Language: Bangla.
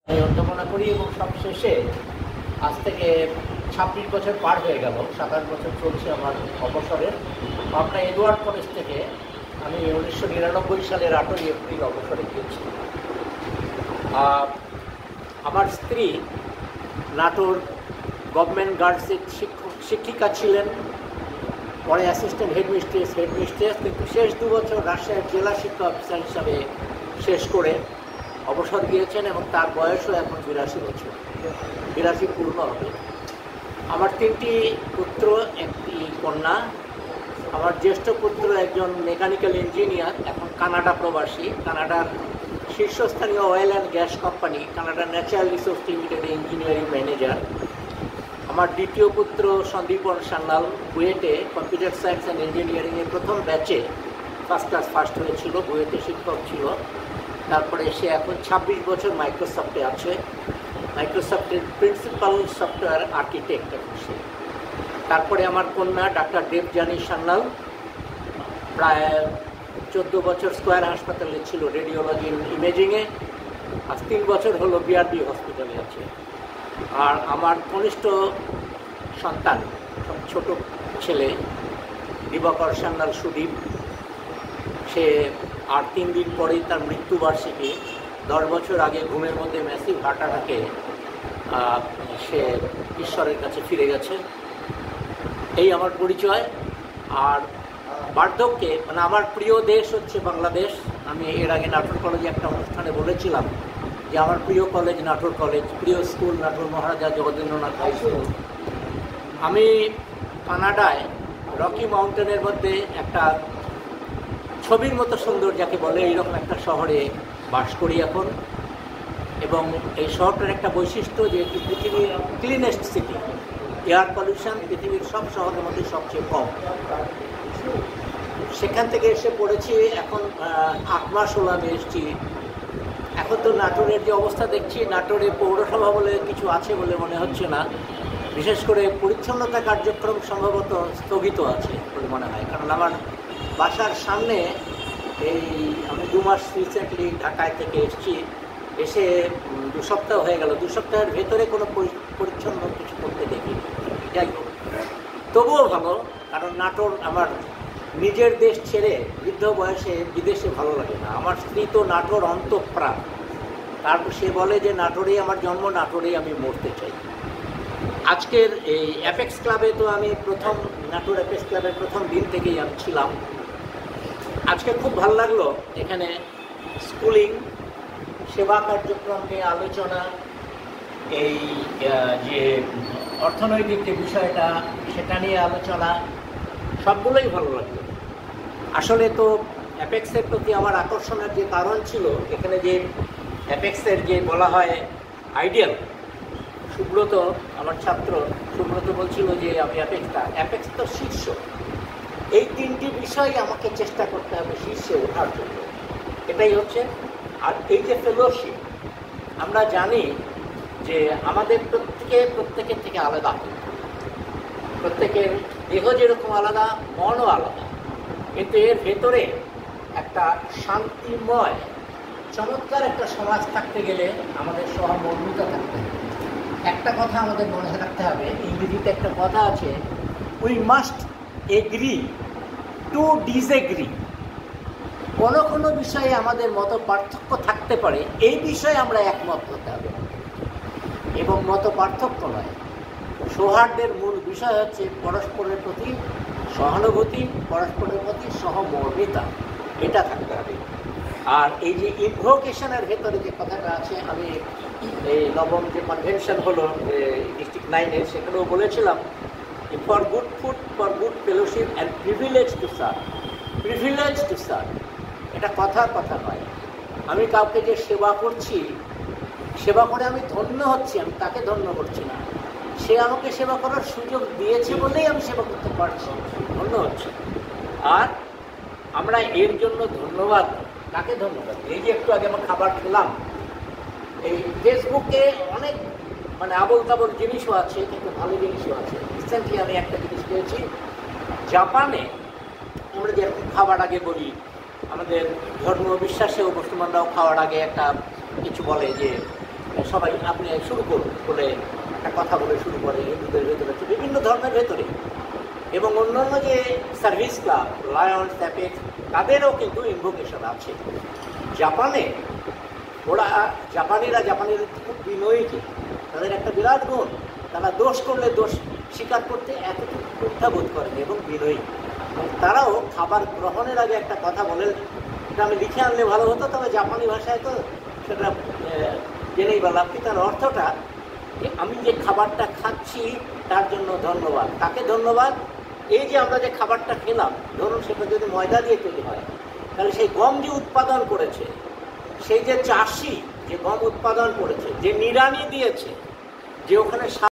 আমি অধ্যাপনা করি এবং সবশেষে আজ থেকে 26 বছর পার হয়ে গেল, 27 বছর চলছে আমার অবসরের। পাবনা এডওয়ার্ড কলেজ থেকে আমি 1999 সালের 8ই এপ্রিল অবসরে গিয়েছি। আমার স্ত্রী নাটোর গভর্নমেন্ট গার্লসের শিক্ষিকা ছিলেন, পরে অ্যাসিস্ট্যান্ট হেডমিস্ট্রেস, কিন্তু শেষ 2 বছর রাজশাহীর জেলা শিক্ষা অফিসার হিসাবে শেষ করে অবসর গিয়েছেন এবং তার বয়সও এখন 82 বছর, 82 পূর্ণ হবে। আমার 3টি পুত্র, 1টি কন্যা। আমার জ্যেষ্ঠ পুত্র একজন মেকানিক্যাল ইঞ্জিনিয়ার, এখন কানাডা প্রবাসী, কানাডার শীর্ষস্থানীয় oil and gas company Canada natural resource লিমিটেডে ইঞ্জিনিয়ারিং ম্যানেজার। আমার দ্বিতীয় পুত্র সন্দীপন সান্যাল বুয়েটে কম্পিউটার সায়েন্স অ্যান্ড ইঞ্জিনিয়ারিংয়ের প্রথম ব্যাচে ফার্স্ট হয়েছিল, বুয়েটে শিক্ষক ছিল। তারপরে সে এখন 26 বছর মাইক্রোসফটে আছে, মাইক্রোসফটের প্রিন্সিপাল সফটওয়্যার আর্কিটেক্ট এখন সে। তারপরে আমার কন্যা ডাক্তার দেবযানী সান্যাল, প্রায় 14 বছর স্কয়ার হাসপাতালে ছিল রেডিওলজি ইমেজিংয়ে, আজ 3 বছর হলো বিআরবি হসপিটালে আছে। আর আমার কনিষ্ঠ সন্তান, ছোট ছেলে দিবাকর সান্যাল সুদীপ, সে আর 3 দিন পরেই তার মৃত্যুবার্ষিকী। 10 বছর আগে ঘুমের মধ্যে ম্যাসিভ হার্ট অ্যাটাকে সে ঈশ্বরের কাছে ফিরে গেছে। এই আমার পরিচয়। আর বার্ধক্যে আমার প্রিয় দেশ হচ্ছে বাংলাদেশ। আমি এর আগে নাটোর কলেজে একটা অনুষ্ঠানে বলেছিলাম যে আমার প্রিয় কলেজ নাটোর কলেজ, প্রিয় স্কুল নাটোর মহারাজা জগদীন্দ্রনাথ হাই স্কুল। আমি কানাডায় রকি মাউন্টেনের মধ্যে একটা ছবির মতো সুন্দর যাকে বলে এইরকম একটা শহরে বাস করি এখন। এবং এই শহরটার একটা বৈশিষ্ট্য যে এটি পৃথিবীর ক্লিনেস্ট সিটি, এয়ার পলিউশন পৃথিবীর সব শহরের মধ্যে সবচেয়ে কম। সেখান থেকে এসে পড়েছি, এখন 8 মাস হলো আমি এসেছি। এখন তো নাটোরের যে অবস্থা দেখছি, নাটোরে পৌরসভা বলে কিছু আছে বলে মনে হচ্ছে না। বিশেষ করে পরিচ্ছন্নতা কার্যক্রম সম্ভবত স্থগিত আছে বলে মনে হয়, কারণ আমার বাসার সামনে আমি 2 মাস রিসেন্টলি ঢাকায় থেকে এসেছি, এসে 2 সপ্তাহ হয়ে গেল। 2 সপ্তাহের ভেতরে কোনো পরিচ্ছন্ন কিছু করতে দেখি। যাই হোক, তবুও ভালো, কারণ নাটোর আমার নিজের দেশ ছেড়ে বৃদ্ধ বয়সে বিদেশে ভালো লাগে না। আমার স্ত্রী তো নাটোর অন্তঃপ্রাণ, তারপর সে বলে যে নাটোরেই আমার জন্ম, নাটোরেই আমি মরতে চাই। আজকের এই অ্যাপেক্স ক্লাবে তো আমি নাটোর অ্যাপেক্স ক্লাবের প্রথম দিন থেকেই আমি ছিলাম। আজকে খুব ভালো লাগলো এখানে স্কুলিং, সেবা কার্যক্রম নিয়ে আলোচনা, এই যে অর্থনৈতিক যে বিষয়টা সেটা নিয়ে আলোচনা, সবগুলোই ভালো লাগলো। আসলে তো অ্যাপেক্সের প্রতি আমার আকর্ষণের যে কারণ ছিল, এখানে যে অ্যাপেক্সের যে বলা হয় আইডিয়াল, সুব্রত আমার ছাত্র সুব্রত বলছিল যে আমি অ্যাপেক্স তো শীর্ষ, এই 3টি বিষয় আমাকে চেষ্টা করতে হবে শীর্ষে ওঠার জন্য, এটাই হচ্ছে। আর এই যে ফেলোশিপ, আমরা জানি যে আমাদের প্রত্যেকের থেকে আলাদা, প্রত্যেকের দেহ যেরকম আলাদা, মনও আলাদা, কিন্তু এর ভেতরে একটা শান্তিময় চমৎকার একটা সমাজ থাকতে গেলে আমাদের সহমর্মিতা থাকতে হবে। একটা কথা আমাদের মনে রাখতে হবে, ইংরেজিতে একটা কথা আছে, we must agree to disagree. কোনো বিষয়ে আমাদের মত পার্থক্য থাকতে পারে, এই বিষয়ে আমরা একমত হতে হবে। এবং মত পার্থক্য নয়, সৌহার্দ্যের মূল বিষয় হচ্ছে পরস্পরের প্রতি সহানুভূতি, পরস্পরের প্রতি সহমর্মিতা, এটা থাকতে হবে। আর এই যে ইনভোকেশনের ভেতরে যে কথাটা আছে, আমি এই নবম যে কনভেনশন হলো ডিস্ট্রিক্ট 9-এর, সেখানেও বলেছিলাম, for good food, for good fellowship and privilege to serve. Privilege to serve, এটা কথা নয়। আমি কাউকে যে সেবা করছি, সেবা করে আমি ধন্য হচ্ছি, আমি তাকে ধন্য করছি না, সে আমাকে সেবা করার সুযোগ দিয়েছে বলেই আমি সেবা করতে পারছি, ধন্য হচ্ছে। আর আমরা এর জন্য ধন্যবাদ, কাকে ধন্যবাদ? এই যে একটু আগে আমরা খাবার খেলাম, এই ফেসবুকে অনেক আবোল তাবোল জিনিসও আছে, কিন্তু ভালো জিনিসও আছে। রিসেন্টলি আমি একটা জিনিস পেয়েছি, জাপানে আমরা যেরকম খাবার আগে বলি, আমাদের ধর্মীয় বিশ্বাসেও মুসলমানরাও খাওয়ার আগে একটা কিছু বলে যে সবাই আপনি শুরু করুন বলে একটা কথা বলে শুরু করে হিন্দুদের ভেতরে, বিভিন্ন ধর্মের ভেতরে। এবং অন্যান্য যে সার্ভিস ক্লাব, লায়ন্স, অ্যাপেক্স, তাদেরও কিন্তু ইনভোকেশন আছে। জাপানিরা খুব বিনয়ী, তাদের একটা বিরাট গুণ, তারা দোষ করলে দোষ স্বীকার করতে এতটুকু কুণ্ঠাবোধ করেন এবং বিনয়ী। এবং তারাও খাবার গ্রহণের আগে একটা কথা বলেন, এটা আমি লিখে আনলে ভালো হতো, তবে জাপানি ভাষায় তো সেটা জেনেই বললাম কি তার অর্থটা, যে আমি যে খাবারটা খাচ্ছি তার জন্য ধন্যবাদ। তাকে ধন্যবাদ। এই যে আমরা যে খাবারটা খেলাম, ধরুন সেটা যদি ময়দা দিয়ে তৈরি হয়, তাহলে সেই গম যে উৎপাদন করেছে, সেই যে চাষি যে গম উৎপাদন করেছে, যে নিড়ানি দিয়েছে, যে ওখানে